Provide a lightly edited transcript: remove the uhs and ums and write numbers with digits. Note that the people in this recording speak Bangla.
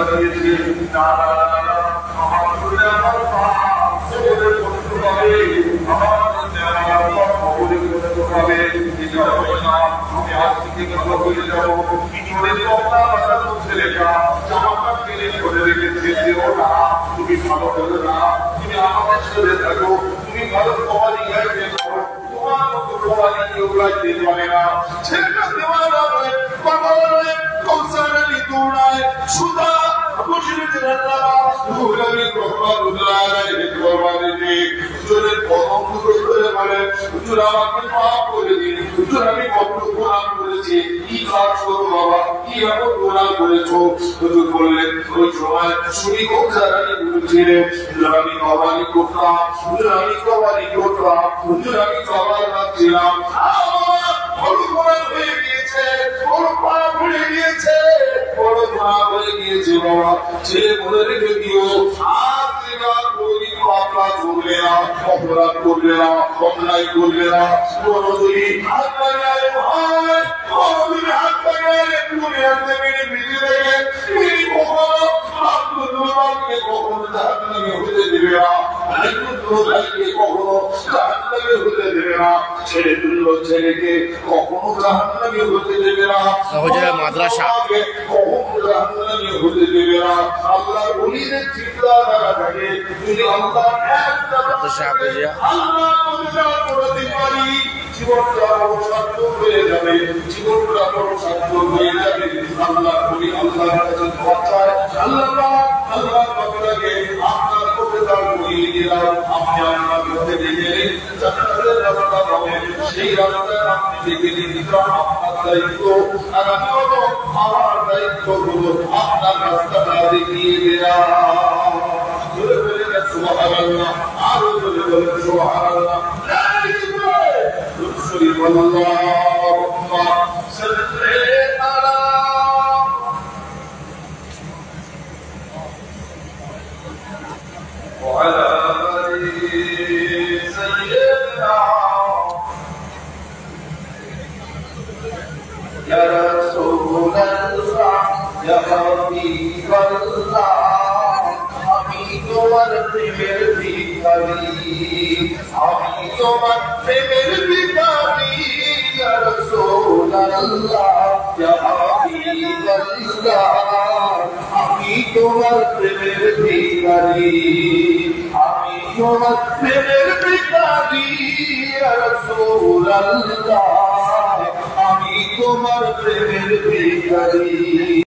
বানিয়েছে না না না আমার শরীরে আমার পা শরীরে বন্ধু হবে আমার মধ্যে আমার কবরে বন্ধু হবে এটা হবে না আমি আজ থেকে কথা বলে যাবো ভিতরে কথা কথা বলছে লেখা জামাটা কিনে করে রেখেছে যেও না তুমি ভালো করো না তুমি আমার সাথে থাকো তুমি ভালো কমালি গাইতে করো তোমার মতো কমালি কেউ গাইতে পারে না ছেলেটা দেওয়ানা হয় বাবা বলে কৌশল আলী দৌড়ায় সুদা মুশরিকের আল্লাহ হুলামি কখনো দুলায় করবানে হুজুরের কদম ধরে বলে হুজুর আমাকে মাফ করে দিন হুজুর আমি কত গুনাহ করেছি কি কাজ করব বাবা কি এমন গুনাহ করেছো হুজুর বললেন ওই সময় শুনি কৌশল আলী বলেছিলেন হুজুর আমি কওয়ালি করতাম হুজুর আমি কওয়ালি করতাম হুজুর আমি কওয়াল রাখছিলাম বড় গুনাহ হয়ে গিয়েছে বড় পাপ হয়ে গিয়েছে বড় গুনাহ হয়ে গিয়েছে বাবা ছেলে বলে রেখে দিও আজ থেকে আর কোনদিন পাপ করবে না অপরাধ করবে না অন্যায় করবে না কোনদিন হাত লাগায় ভাই কোনদিন হাত লাগায় তুমি হাতে মেরে ভিজে রেখে তুমি কখনো আত্মদুর্বলকে কখনো জাহান্নামে হতে দেবে না আত্মদুর্বলকে কখনো জাহান্নামে হতে দেবে না ছেলে তুল্য ছেলেকে কখনো জাহান্নামে হতে দেবে না মাদ্রাসা কখনো জাহান্নামে হতে দেবে না আল্লাহর ওলিদের চিন্তাধারা থাকে যদি আল্লাহ একটা আল্লাহ পরিচালনা করতে পারি জীবনটা বড় সার্থক হয়ে যাবে জীবনটা বড় সার্থক হয়ে যাবে আল্লাহ বলি আল্লাহর কাছে দোয়া চাই আল্লাহ পাককে আপনার করতে দাও বলি দিলাম আপনি আমার করতে দিলেন জান্নাতের রাস্তা হবে সেই রাস্তা আপনি দেখে দিন আপনার দায়িত্ব আর আমিও আমার দায়িত্ব হলো আপনার রাস্তাটা দেখিয়ে দেয়া জোরে বলে সুবহানাল্লাহ আরো জোরে বলে সুবহানাল্লাহ اللهم صل على وعلى آل سيدنا يا رسول الله يا حبيب الله আমি তোমার প্রেমের ভিখারি আমি তোমার প্রেমের ভিখারি ইয়া রাসূলুল্লাহ ইয়া হাবিবাল্লাহ আমি তোমার প্রেমের ভিখারি আমি তোমার প্রেমের ভিখারি ইয়া রাসূলুল্লাহ আমি তোমার প্রেমের ভিখারি